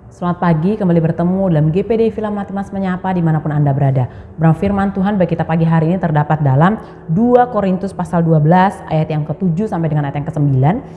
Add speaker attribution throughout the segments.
Speaker 1: Selamat pagi, kembali bertemu dalam GPD Villa Matimas Menyapa dimanapun Anda berada. Firman Tuhan bagi kita pagi hari ini terdapat dalam 2 Korintus pasal 12 ayat yang ke-7 sampai dengan ayat yang ke-9.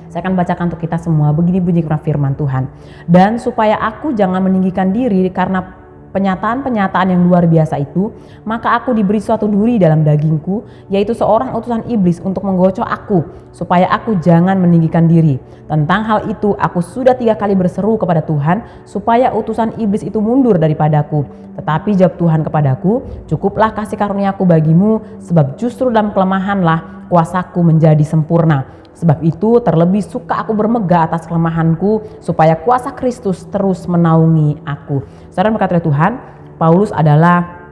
Speaker 1: Saya akan bacakan untuk kita semua. Begini bunyi firman Tuhan. Dan supaya aku jangan meninggikan diri karena penyataan-penyataan yang luar biasa itu, maka aku diberi suatu duri dalam dagingku, yaitu seorang utusan iblis untuk menggocok aku, supaya aku jangan meninggikan diri. Tentang hal itu aku sudah 3 kali berseru kepada Tuhan, supaya utusan iblis itu mundur daripadaku. Tetapi jawab Tuhan kepadaku, cukuplah kasih karuniaku bagimu, sebab justru dalam kelemahanlah kuasaku menjadi sempurna. Sebab itu terlebih suka aku bermegah atas kelemahanku, supaya kuasa Kristus terus menaungi aku. Saudara berkata oleh Tuhan, Paulus adalah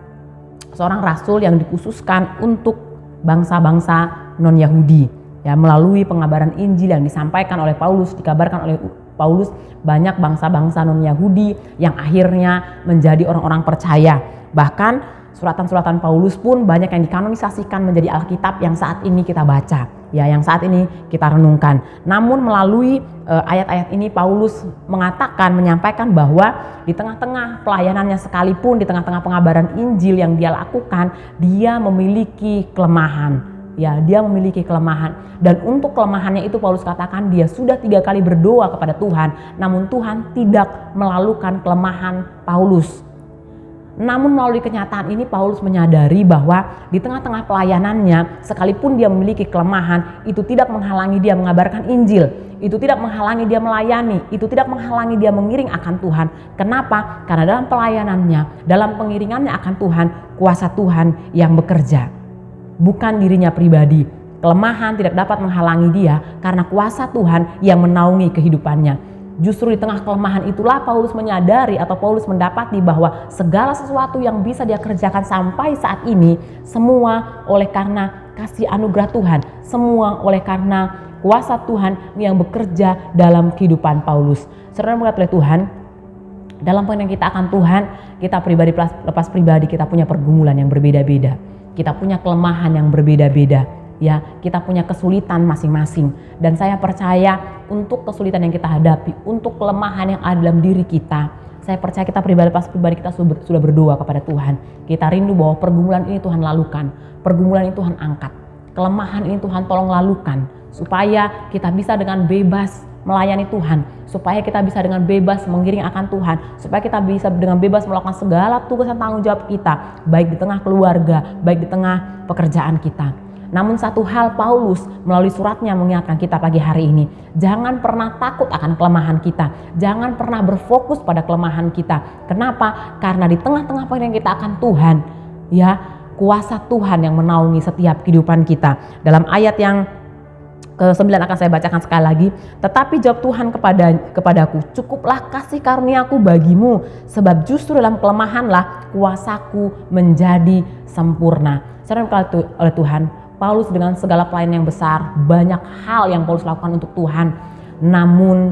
Speaker 1: seorang rasul yang dikhususkan untuk bangsa-bangsa non-Yahudi. Ya, melalui pengabaran Injil yang disampaikan oleh Paulus, dikabarkan oleh Paulus, banyak bangsa-bangsa non-Yahudi yang akhirnya menjadi orang-orang percaya. Bahkan suratan-suratan Paulus pun banyak yang dikanonisasikan menjadi Alkitab yang saat ini kita baca, ya, yang saat ini kita renungkan. Namun melalui ayat-ayat ini Paulus menyampaikan bahwa di tengah-tengah pelayanannya sekalipun, di tengah-tengah pengabaran Injil yang dia lakukan, dia memiliki kelemahan. Ya, dia memiliki kelemahan, dan untuk kelemahannya itu Paulus katakan dia sudah 3 kali berdoa kepada Tuhan, namun Tuhan tidak melalukan kelemahan Paulus. Namun melalui kenyataan ini Paulus menyadari bahwa di tengah-tengah pelayanannya, sekalipun dia memiliki kelemahan, itu tidak menghalangi dia mengabarkan Injil, itu tidak menghalangi dia melayani, itu tidak menghalangi dia mengiring akan Tuhan. Kenapa? Karena dalam pelayanannya, dalam pengiringannya akan Tuhan, kuasa Tuhan yang bekerja, bukan dirinya pribadi. Kelemahan tidak dapat menghalangi dia karena kuasa Tuhan yang menaungi kehidupannya. Justru di tengah kelemahan itulah Paulus menyadari atau Paulus mendapati bahwa segala sesuatu yang bisa dia kerjakan sampai saat ini, semua oleh karena kasih anugerah Tuhan, semua oleh karena kuasa Tuhan yang bekerja dalam kehidupan Paulus. Saudara berkat oleh Tuhan, dalam pengenalan kita akan Tuhan, kita pribadi lepas pribadi, kita punya pergumulan yang berbeda-beda, kita punya kelemahan yang berbeda-beda. Ya, kita punya kesulitan masing-masing, dan saya percaya untuk kesulitan yang kita hadapi, untuk kelemahan yang ada dalam diri kita, saya percaya kita pribadi kita sudah berdoa kepada Tuhan. Kita rindu bahwa pergumulan ini Tuhan lalukan, pergumulan ini Tuhan angkat, kelemahan ini Tuhan tolong lalukan, supaya kita bisa dengan bebas melayani Tuhan, supaya kita bisa dengan bebas mengiring akan Tuhan, supaya kita bisa dengan bebas melakukan segala tugas dan tanggung jawab kita, baik di tengah keluarga, baik di tengah pekerjaan kita. Namun satu hal Paulus melalui suratnya mengingatkan kita pagi hari ini, jangan pernah takut akan kelemahan kita, jangan pernah berfokus pada kelemahan kita. Kenapa? Karena di tengah-tengah pelayanan kita akan Tuhan, ya, kuasa Tuhan yang menaungi setiap kehidupan kita. Dalam ayat yang ke-9 akan saya bacakan sekali lagi. Tetapi jawab Tuhan kepadaku, cukuplah kasih karuniaku bagimu, sebab justru dalam kelemahanlah kuasaku menjadi sempurna. Saudara oleh Tuhan, Paulus dengan segala pelayanan yang besar, banyak hal yang Paulus lakukan untuk Tuhan. Namun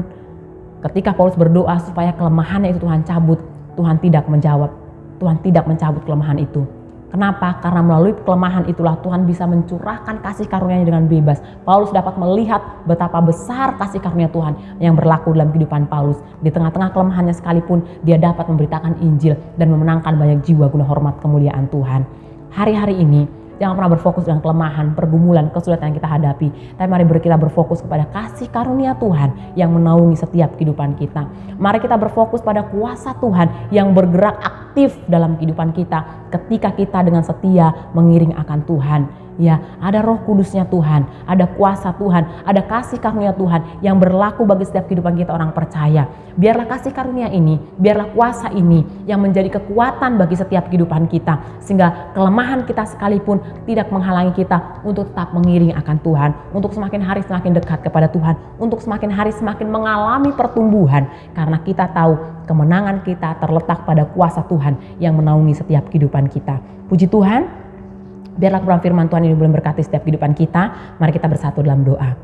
Speaker 1: ketika Paulus berdoa supaya kelemahannya itu Tuhan cabut, Tuhan tidak menjawab. Tuhan tidak mencabut kelemahan itu. Kenapa? Karena melalui kelemahan itulah Tuhan bisa mencurahkan kasih karunia-Nya dengan bebas. Paulus dapat melihat betapa besar kasih karunia Tuhan yang berlaku dalam kehidupan Paulus. Di tengah-tengah kelemahannya sekalipun, dia dapat memberitakan Injil dan memenangkan banyak jiwa guna hormat kemuliaan Tuhan. Hari-hari ini jangan pernah berfokus dengan kelemahan, pergumulan, kesulitan yang kita hadapi. Tapi mari kita berfokus kepada kasih karunia Tuhan yang menaungi setiap kehidupan kita. Mari kita berfokus pada kuasa Tuhan yang bergerak aktif dalam kehidupan kita ketika kita dengan setia mengiring akan Tuhan. Ya, ada Roh Kudusnya Tuhan, ada kuasa Tuhan, ada kasih karunia Tuhan yang berlaku bagi setiap kehidupan kita orang percaya. Biarlah kasih karunia ini, biarlah kuasa ini yang menjadi kekuatan bagi setiap kehidupan kita, sehingga kelemahan kita sekalipun tidak menghalangi kita untuk tetap mengiring akan Tuhan, untuk semakin hari semakin dekat kepada Tuhan, untuk semakin hari semakin mengalami pertumbuhan, karena kita tahu kemenangan kita terletak pada kuasa Tuhan yang menaungi setiap kehidupan kita. Puji Tuhan. Biarlah firman Tuhan ini boleh berkati setiap kehidupan kita. Mari kita bersatu dalam doa.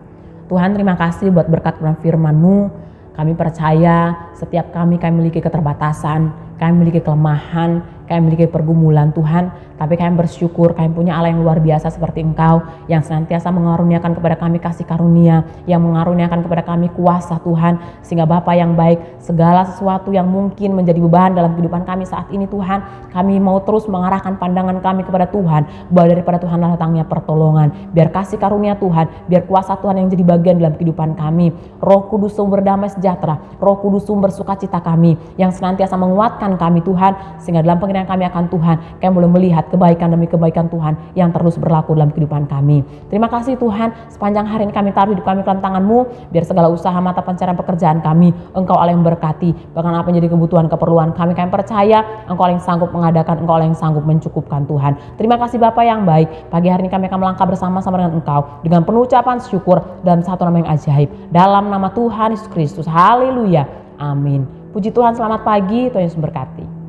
Speaker 1: Tuhan, terima kasih buat berkat firman-Mu. Kami percaya setiap kami memiliki keterbatasan, kami memiliki kelemahan. kami memiliki pergumulan Tuhan, tapi kami bersyukur kami punya Allah yang luar biasa seperti Engkau, yang senantiasa mengaruniakan kepada kami kasih karunia, yang mengaruniakan kepada kami kuasa Tuhan, sehingga Bapa yang baik, segala sesuatu yang mungkin menjadi beban dalam kehidupan kami saat ini Tuhan, kami mau terus mengarahkan pandangan kami kepada Tuhan, bahwa daripada Tuhan datangnya pertolongan. Biar kasih karunia Tuhan, biar kuasa Tuhan yang jadi bagian dalam kehidupan kami. Roh Kudus sumber damai sejahtera, Roh Kudus sumber sukacita kami, yang senantiasa menguatkan kami Tuhan, sehingga dalam penginginan kami akan Tuhan, kami boleh melihat kebaikan demi kebaikan Tuhan yang terus berlaku dalam kehidupan kami. Terima kasih Tuhan, sepanjang hari ini kami taruh hidup kami dalam tangan-Mu, biar segala usaha mata pencarian pekerjaan kami, Engkau Allah yang berkati, bahkan apa yang jadi kebutuhan keperluan kami percaya Engkau Allah yang sanggup mengadakan, Engkau Allah yang sanggup mencukupkan Tuhan. Terima kasih Bapa yang baik, pagi hari ini kami akan melangkah bersama-sama dengan Engkau, dengan penuh ucapan syukur dalam satu nama yang ajaib, dalam nama Tuhan Yesus Kristus. Haleluya, amin. Puji Tuhan, selamat pagi, Tuhan Yesus berkati.